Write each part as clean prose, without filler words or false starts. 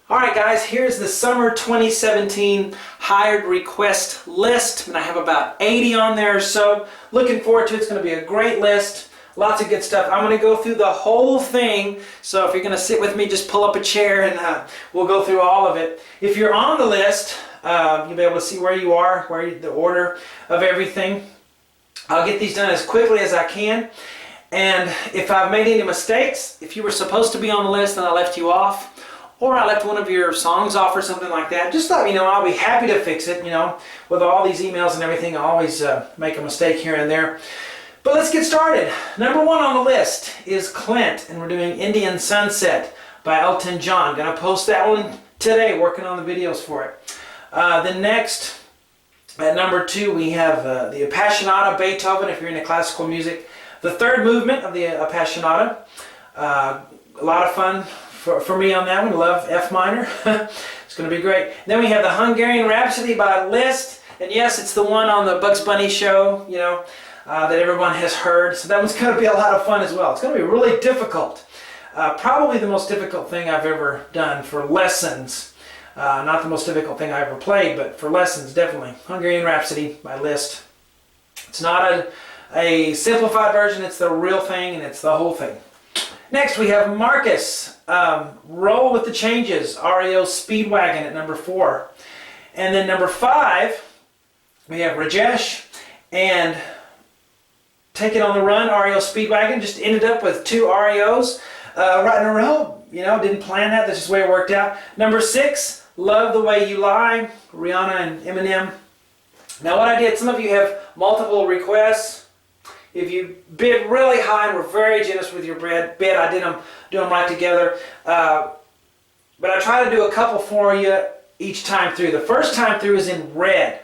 Alright guys, here's the summer 2017 hired request list, and I have about 80 on there or so. Looking forward to it. It's going to be a great list. Lots of good stuff. I'm going to go through the whole thing, so if you're going to sit with me, just pull up a chair and we'll go through all of it. If you're on the list, you'll be able to see where you are, the order of everything. I'll get these done as quickly as I can. And if I've made any mistakes, if you were supposed to be on the list and I left you off, or I left one of your songs off or something like that, just let me know. I'll be happy to fix it. You know, with all these emails and everything, I always make a mistake here and there. But let's get started. Number one on the list is Clint, and we're doing Indian Sunset by Elton John. Gonna post that one today, working on the videos for it. Then next, at number two, we have the Appassionata, Beethoven, if you're into classical music. The third movement of the Appassionata. A lot of fun for me on that one. Love F minor. It's going to be great. Then we have the Hungarian Rhapsody by Liszt. And yes, it's the one on the Bugs Bunny show, you know, that everyone has heard. So that one's going to be a lot of fun as well. It's going to be really difficult. Probably the most difficult thing I've ever done for lessons. Not the most difficult thing I ever played, but for lessons, definitely. Hungarian Rhapsody by Liszt. It's not a simplified version. It's the real thing, and it's the whole thing. Next, we have Marcus, Roll with the Changes, REO Speedwagon at number 4. And then number 5, we have Rajesh and Take It on the Run, REO Speedwagon. Just ended up with 2 REOs right in a row. You know, didn't plan that. That's just the way it worked out. Number 6, Love the Way You Lie, Rihanna and Eminem. Now what I did, some of you have multiple requests. If you bid really high and were very generous with your bid, I do them right together. But I try to do a couple for you each time through. The first time through is in red.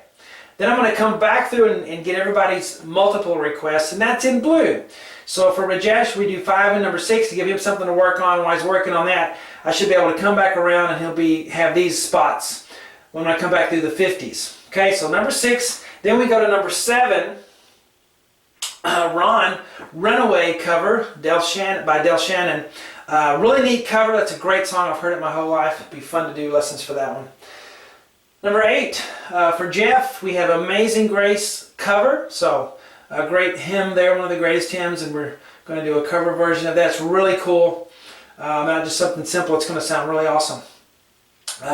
Then I'm going to come back through and get everybody's multiple requests, and that's in blue. So for Rajesh, we do 5 and number 6 to give him something to work on. While he's working on that, I should be able to come back around and he'll have these spots when I come back through the 50s. Okay, so number 6. Then we go to number 7. Ron, Runaway cover by Del Shannon. Really neat cover. That's a great song. I've heard it my whole life. It'd be fun to do lessons for that one. Number 8, for Jeff, we have Amazing Grace cover. So a great hymn there, one of the greatest hymns, and we're going to do a cover version of that. It's really cool. Not just something simple. It's going to sound really awesome.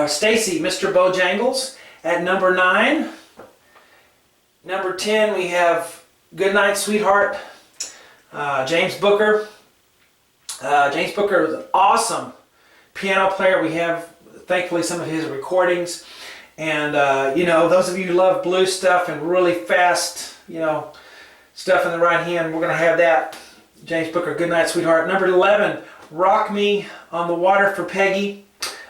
Stacy, Mr. Bojangles at number 9. Number 10, we have Good Night, Sweetheart, James Booker. James Booker is an awesome piano player. We have, thankfully, some of his recordings. And, you know, those of you who love blues stuff and really fast, you know, stuff in the right hand, we're going to have that. James Booker, Good Night, Sweetheart. Number 11, Rock Me on the Water for Peggy,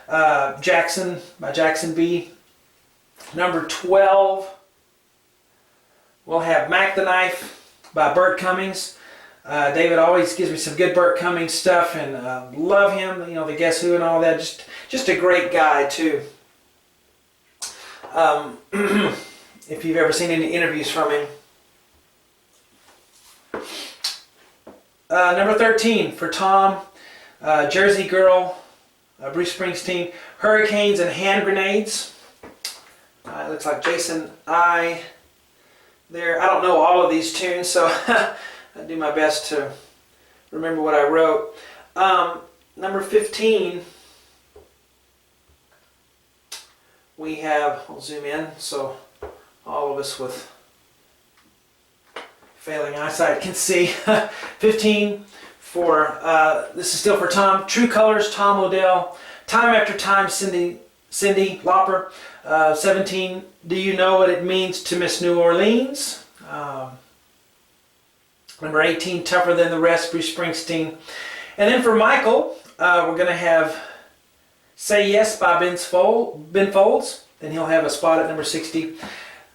Jackson by Jackson B. Number 12, we'll have Mac the Knife by Burt Cummings. David always gives me some good Burt Cummings stuff, and love him. You know, the Guess Who and all that. Just a great guy too. If you've ever seen any interviews from him. Number 13 for Tom, Jersey Girl, Bruce Springsteen, Hurricanes and Hand Grenades. It looks like Jason I. There, I don't know all of these tunes, so I do my best to remember what I wrote. Number 15, we have, I'll zoom in so all of us with failing eyesight can see. 15 for, this is still for Tom, True Colors, Tom Odell, Time After Time, Cyndi Lauper. 17, Do You Know What It Means to Miss New Orleans? Number 18, Tougher Than the Rest, Bruce Springsteen. And then for Michael, we're going to have Say Yes by Ben Folds. Then he'll have a spot at number 60.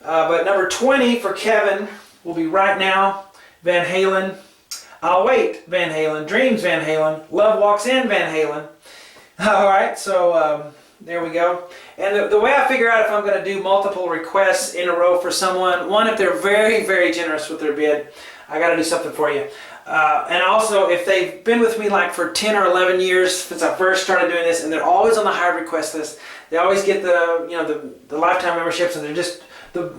But number 20 for Kevin will be Right Now, Van Halen. I'll Wait, Van Halen. Dreams, Van Halen. Love Walks In, Van Halen. Alright, so there we go. And the way I figure out if I'm going to do multiple requests in a row for someone, one, if they're very, very generous with their bid, I got to do something for you. And also, if they've been with me like for 10 or 11 years since I first started doing this, and they're always on the high request list, they always get the lifetime memberships, and they're just the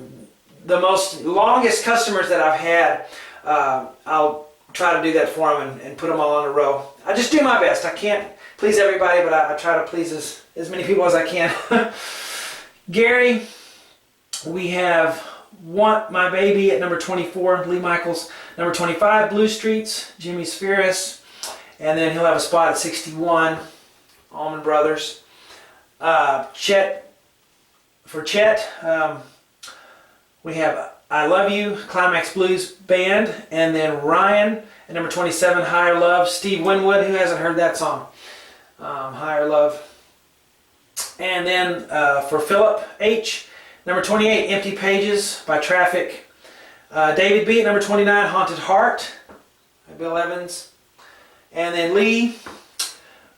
most longest customers that I've had. I'll try to do that for them and put them all on a row. I just do my best. I can't please everybody, but I try to please as many people as I can. Gary, we have Want My Baby at number 24, Lee Michaels. Number 25, Blue Streets, Jimmy Spheris. And then he'll have a spot at 61, Allman Brothers. Chet, we have I Love You, Climax Blues Band. And then Ryan at number 27, Higher Love. Steve Winwood, who hasn't heard that song? Higher Love. And then for Philip H., number 28, Empty Pages by Traffic. David B. at number 29, Haunted Heart by Bill Evans. And then Lee,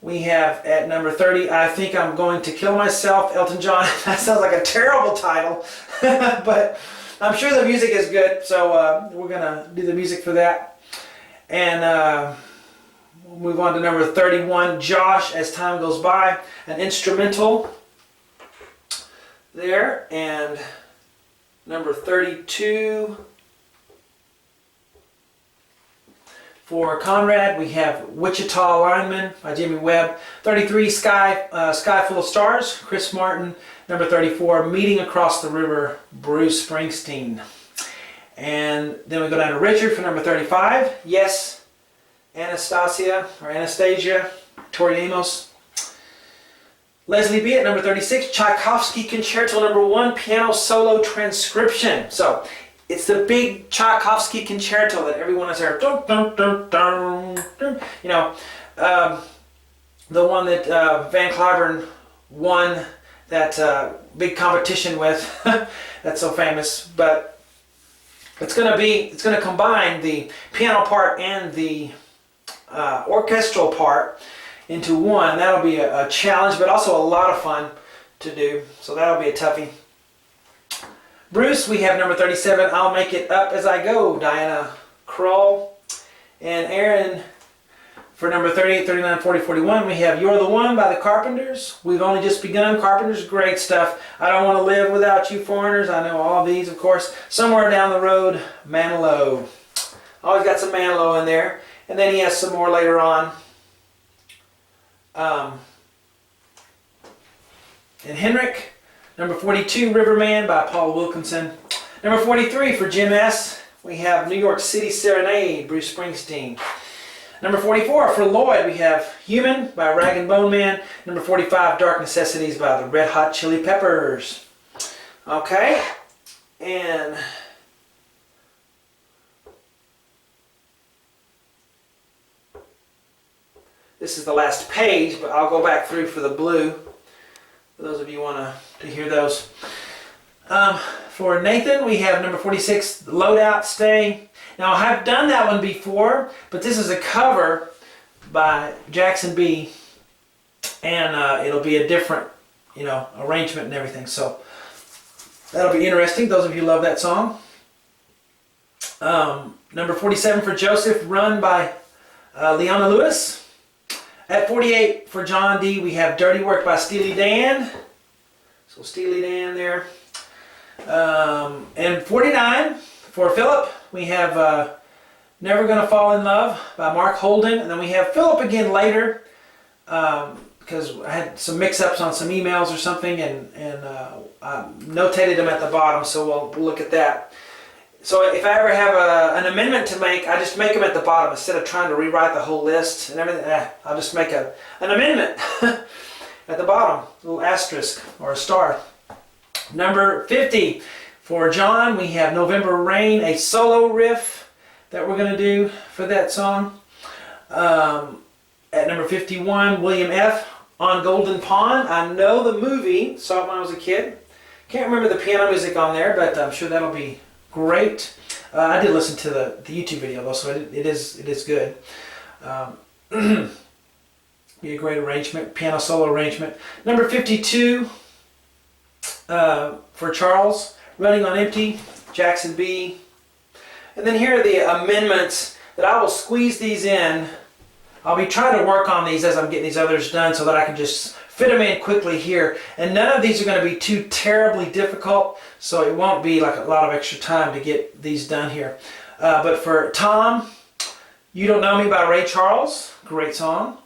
we have at number 30, I Think I'm Going to Kill Myself, Elton John. That sounds like a terrible title, but I'm sure the music is good, so we're going to do the music for that. And we'll move on to number 31, Josh, As Time Goes By, an instrumental there. And number 32, for Conrad, we have Wichita Lineman by Jimmy Webb. 33, Sky Full of Stars, Chris Martin. Number 34, Meeting Across the River, Bruce Springsteen. And then we go down to Richard for number 35, Yes, Anastasia, Tori Amos. Leslie B. at number 36, Tchaikovsky Concerto number 1, Piano Solo Transcription. So, it's the big Tchaikovsky Concerto that everyone has heard. Dun, dun, dun, dun, dun. You know, the one that Van Cliburn won that big competition with. That's so famous. But it's going to combine the piano part and the orchestral part into one. That'll be a challenge, but also a lot of fun to do. So that'll be a toughie. Bruce, we have number 37, I'll Make It Up As I Go, Diana Krall. And Aaron, for number 38, 39, 40, 41, we have You're the One by the Carpenters. We've Only Just Begun. Carpenters, great stuff. I Don't Want to Live Without You, Foreigners. I know all these, of course. Somewhere Down the Road, Manilow. Always got some Manilow in there. And then he has some more later on. And Henrik, number 42, Riverman by Paul Wilkinson. Number 43 for Jim S., we have New York City Serenade, Bruce Springsteen. Number 44 for Lloyd, we have Human by Rag and Bone Man. Number 45, Dark Necessities by the Red Hot Chili Peppers. Okay, and this is the last page, but I'll go back through for the blue. For those of you who want to hear those. For Nathan, we have number 46, Loadout Stay. Now, I have done that one before, but this is a cover by Jackson B. And it'll be a different, arrangement and everything. So that'll be interesting. Those of you who love that song. Number 47 for Joseph, Run by Leona Lewis. At 48 for John D, we have Dirty Work by Steely Dan. So Steely Dan there. And 49 for Philip, we have Never Gonna Fall in Love by Mark Holden. And then we have Philip again later because I had some mix-ups on some emails or something, and I notated them at the bottom, so we'll look at that. So if I ever have an amendment to make, I just make them at the bottom instead of trying to rewrite the whole list and everything. I'll just make an amendment at the bottom, a little asterisk or a star. Number 50 for John, we have November Rain, a solo riff that we're going to do for that song. At number 51, William F. On Golden Pond. I know the movie, saw it when I was a kid. Can't remember the piano music on there, but I'm sure that'll be great. I did listen to the YouTube video though, so it is good. Be a great arrangement, piano solo arrangement. Number 52 for Charles, Running on Empty, Jackson B. And then here are the amendments that I will squeeze these in. I'll be trying to work on these as I'm getting these others done so that I can just fit them in quickly here. And none of these are going to be too terribly difficult, so it won't be like a lot of extra time to get these done here. But for Tom, You Don't Know Me by Ray Charles, great song.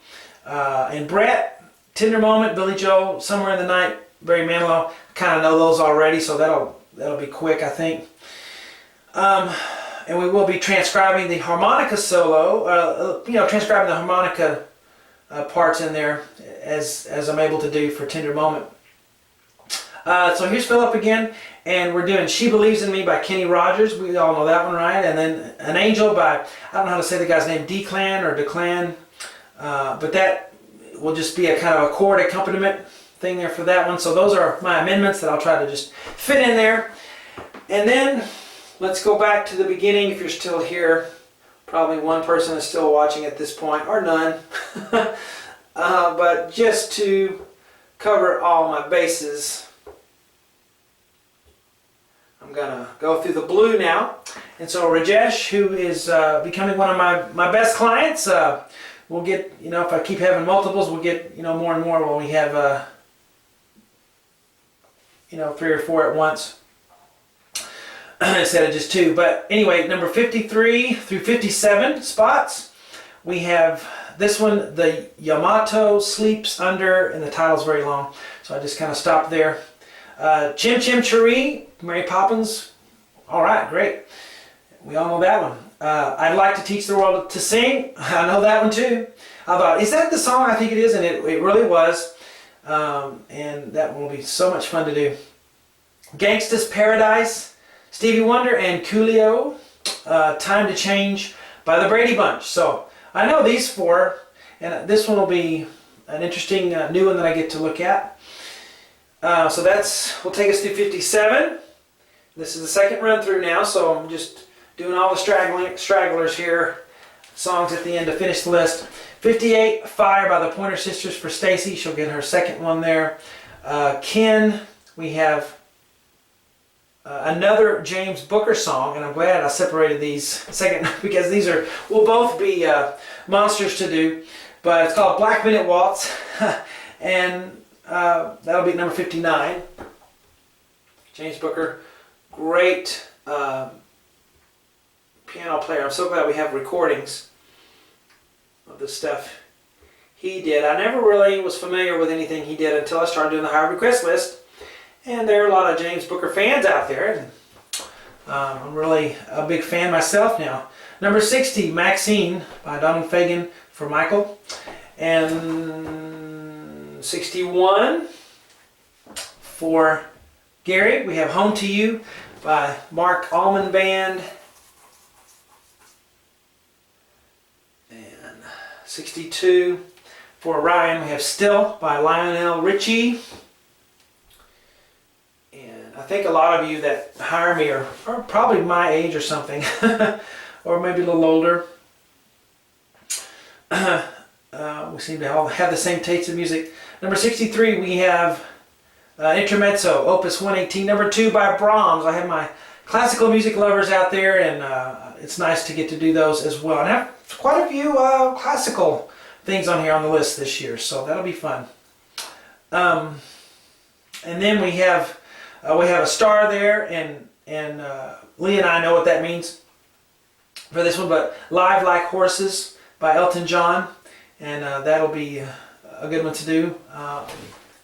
And Brett, Tender Moment, Billy Joel, Somewhere in the Night, Barry Manilow. Kind of know those already, so that'll be quick, I think. And we will be transcribing the harmonica solo, transcribing the harmonica parts in there as I'm able to do for Tender Moment. So here's Philip again, and we're doing She Believes in Me by Kenny Rogers. We all know that one, right? And then An Angel by, I don't know how to say the guy's name, Declan or Declan, but that will just be a kind of a chord accompaniment thing there for that one. So those are my amendments that I'll try to just fit in there. And then let's go back to the beginning if you're still here. Probably one person is still watching at this point, or none. But just to cover all my bases, I'm going to go through the blue now. And so Rajesh, who is becoming one of my best clients, we'll get, if I keep having multiples, we'll get, more and more when we have, 3 or 4 at once instead of just 2. But anyway, number 53 through 57 spots. We have this one, the Yamato Sleeps Under, and the title's very long, so I just kind of stopped there. Chim Chim Cheree, Mary Poppins. All right, great. We all know that one. I'd Like to Teach the World to Sing. I know that one too. I thought, is that the song? I think it is, and it really was. And that will be so much fun to do. Gangsta's Paradise, Stevie Wonder and Coolio. Time to Change by the Brady Bunch. So I know these 4, and this one will be an interesting new one that I get to look at. So will take us through 57. This is the second run through now, so I'm just doing all the stragglers here, songs at the end to finish the list. 58, Fire by the Pointer Sisters for Stacy. She'll get her second one there. Ken, we have another James Booker song, and I'm glad I separated these second because these will both be monsters to do. But it's called Black Minute Waltz, and that'll be number 59. James Booker, great piano player. I'm so glad we have recordings of the stuff he did. I never really was familiar with anything he did until I started doing the high request list. And there are a lot of James Booker fans out there. I'm really a big fan myself now. Number 60, Maxine by Donald Fagen for Michael. And 61 for Gary, we have Home to You by Mark Allman Band. And 62 for Ryan, we have Still by Lionel Richie. And I think a lot of you that hire me are probably my age or something, or maybe a little older. We seem to all have the same taste in music. Number 63, we have Intermezzo, Opus 118, number 2 by Brahms. I have my classical music lovers out there, and it's nice to get to do those as well. And I have quite a few classical things on here on the list this year, so that'll be fun. And then we have a star there, and Lee and I know what that means for this one, but Live Like Horses by Elton John, and that'll be a good one to do.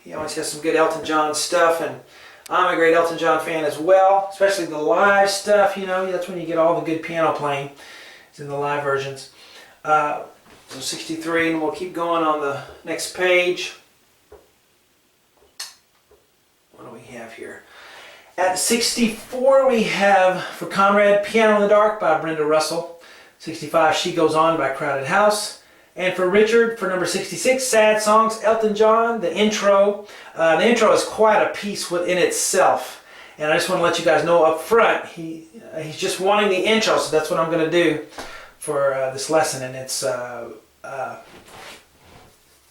He always has some good Elton John stuff, and I'm a great Elton John fan as well, especially the live stuff. That's when you get all the good piano playing. It's in the live versions. So 63, and we'll keep going on the next page. What do we have here? At 64, we have for Conrad, Piano in the Dark by Brenda Russell. 65, She Goes On by Crowded House. And for Richard, for number 66, Sad Songs, Elton John, the intro. The intro is quite a piece within itself. And I just want to let you guys know up front, he's just wanting the intro, so that's what I'm going to do for this lesson. And it's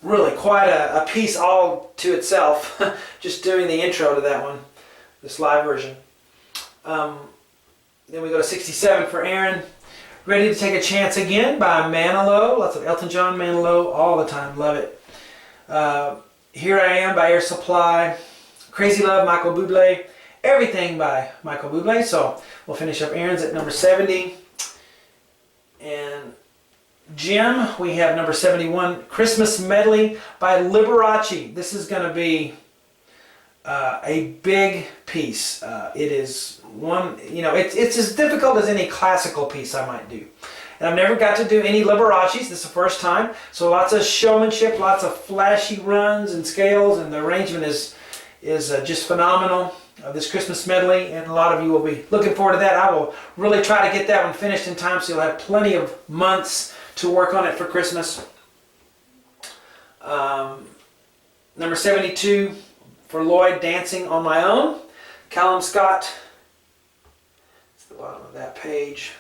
really quite a piece all to itself, just doing the intro to that one, this live version. Then we go to 67 for Aaron. Ready to Take a Chance Again by Manilow. Lots of Elton John, Manilow, all the time. Love it. Here I Am by Air Supply. Crazy Love, Michael Bublé. Everything by Michael Bublé. So we'll finish up Aaron's at number 70. And Jim, we have number 71, Christmas Medley by Liberace. This is going to be a big piece. It is one, you know, it's as difficult as any classical piece I might do. And I've never got to do any Liberace's. This is the first time. So lots of showmanship, lots of flashy runs and scales, and the arrangement is just phenomenal. This Christmas medley, and a lot of you will be looking forward to that. I will really try to get that one finished in time, so you'll have plenty of months to work on it for Christmas. Number 72 for Lloyd, Dancing on My Own. Callum Scott. It's the bottom of that page.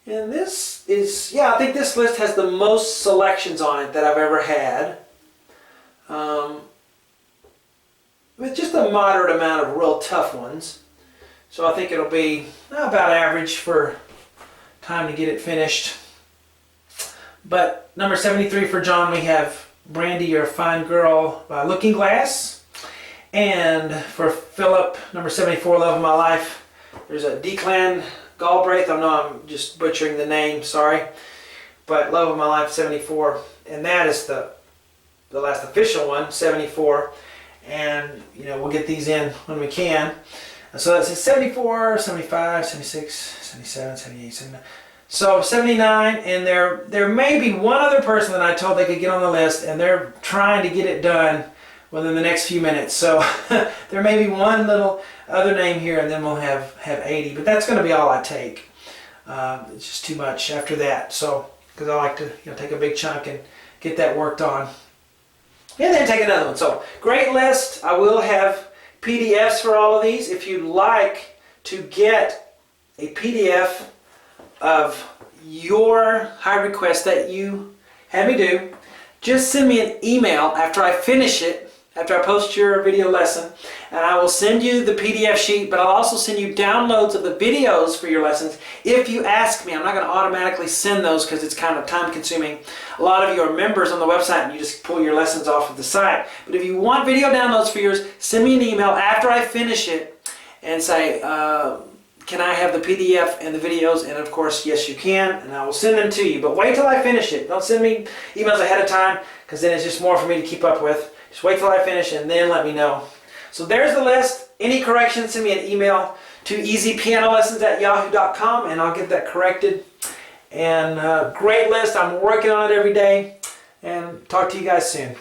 And this is, yeah, I think this list has the most selections on it that I've ever had. With just a moderate amount of real tough ones. So I think it'll be about average for time to get it finished. But number 73 for John, we have Brandy, You're a Fine Girl by Looking Glass. And for Philip, number 74, Love of My Life, there's a Declan Galbraith. I know I'm just butchering the name, sorry. But Love of My Life, 74. And that is the last official one, 74. And, you know, we'll get these in when we can. So that's 74, 75, 76, 77, 78, 79. So 79, and there may be one other person that I told they could get on the list, and they're trying to get it done within the next few minutes. So there may be one little other name here, and then we'll have 80. But that's going to be all I take. It's just too much after that. So, because I like to take a big chunk and get that worked on. And then take another one. So, great list. I will have PDFs for all of these. If you'd like to get a PDF of your high request that you had me do, just send me an email after I finish it, after I post your video lesson, and I will send you the PDF sheet, but I'll also send you downloads of the videos for your lessons if you ask me. I'm not going to automatically send those because it's kind of time consuming. A lot of you are members on the website and you just pull your lessons off of the site. But if you want video downloads for yours, send me an email after I finish it and say, can I have the PDF and the videos? And of course, yes you can, and I will send them to you. But wait till I finish it. Don't send me emails ahead of time because then it's just more for me to keep up with. Just wait till I finish and then let me know. So there's the list. Any corrections, send me an email to easypianolessons@yahoo.com and I'll get that corrected. And great list. I'm working on it every day. And talk to you guys soon.